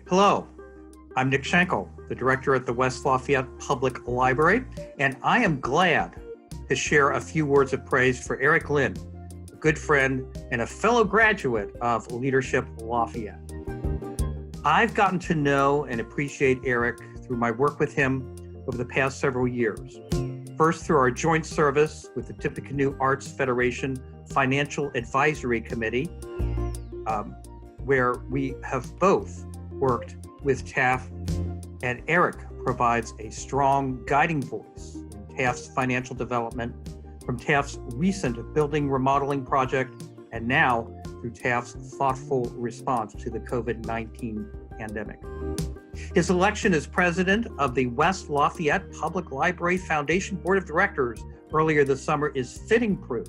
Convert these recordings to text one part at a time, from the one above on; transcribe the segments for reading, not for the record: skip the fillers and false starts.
Hello, I'm Nick Schenkel, the director at the West Lafayette Public Library, and I am glad to share a few words of praise for Eric Lynn, a good friend and a fellow graduate of Leadership Lafayette. I've gotten to know and appreciate Eric through my work with him over the past several years. First, through our joint service with the Tippecanoe Arts Federation Financial Advisory Committee, where we have both worked with TAF, and Eric provides a strong guiding voice in TAF's financial development, from TAF's recent building remodeling project, and now through TAF's thoughtful response to the COVID-19 pandemic. His election as president of the West Lafayette Public Library Foundation Board of Directors earlier this summer is fitting proof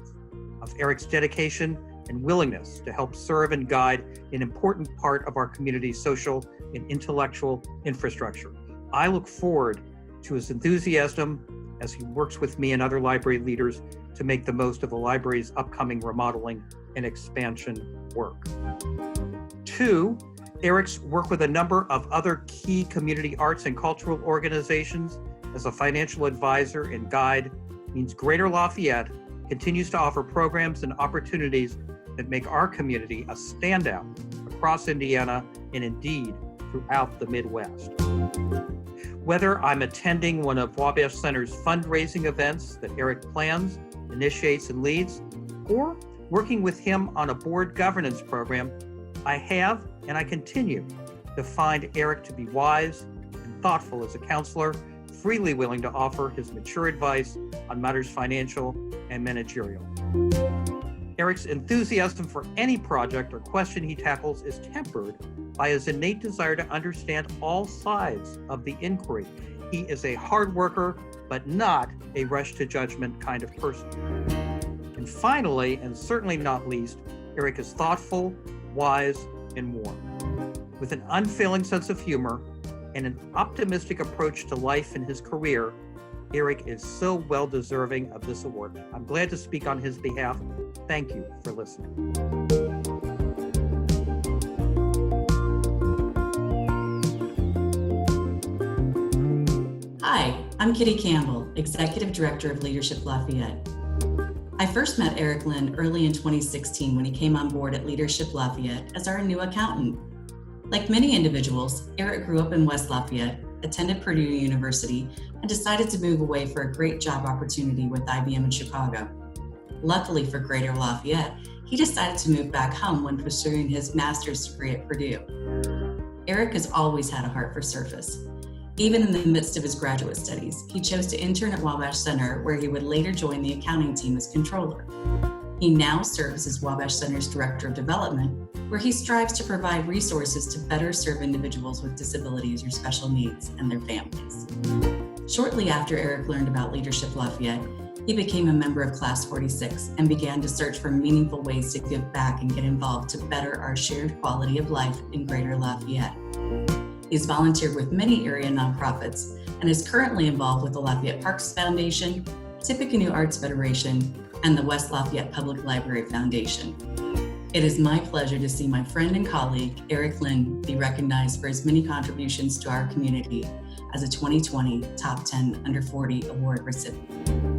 of Eric's dedication and willingness to help serve and guide an important part of our community's social and intellectual infrastructure. I look forward to his enthusiasm as he works with me and other library leaders to make the most of the library's upcoming remodeling and expansion work. 2, Eric's work with a number of other key community arts and cultural organizations as a financial advisor and guide means Greater Lafayette continues to offer programs and opportunities that make our community a standout across Indiana and indeed throughout the Midwest. Whether I'm attending one of Wabash Center's fundraising events that Eric plans, initiates, and leads, or working with him on a board governance program, I have and I continue to find Eric to be wise and thoughtful as a counselor, freely willing to offer his mature advice on matters financial and managerial. Eric's enthusiasm for any project or question he tackles is tempered by his innate desire to understand all sides of the inquiry. He is a hard worker, but not a rush to judgment kind of person. And finally, and certainly not least, Eric is thoughtful, wise, and warm. With an unfailing sense of humor and an optimistic approach to life and his career, Eric is so well deserving of this award. I'm glad to speak on his behalf. Thank you for listening. Hi, I'm Kitty Campbell, Executive Director of Leadership Lafayette. I first met Eric Lynn early in 2016 when he came on board at Leadership Lafayette as our new accountant. Like many individuals, Eric grew up in West Lafayette, attended Purdue University, and decided to move away for a great job opportunity with IBM in Chicago. Luckily for Greater Lafayette, he decided to move back home when pursuing his master's degree at Purdue. Eric has always had a heart for service. Even in the midst of his graduate studies, he chose to intern at Wabash Center, where he would later join the accounting team as controller. He now serves as Wabash Center's Director of Development, where he strives to provide resources to better serve individuals with disabilities or special needs and their families. Shortly after Eric learned about Leadership Lafayette, he became a member of Class 46 and began to search for meaningful ways to give back and get involved to better our shared quality of life in Greater Lafayette. He's volunteered with many area nonprofits and is currently involved with the Lafayette Parks Foundation, Tippecanoe Arts Federation, and the West Lafayette Public Library Foundation. It is my pleasure to see my friend and colleague, Eric Lynn, be recognized for his many contributions to our community as a 2020 Top 10 Under 40 Award recipient.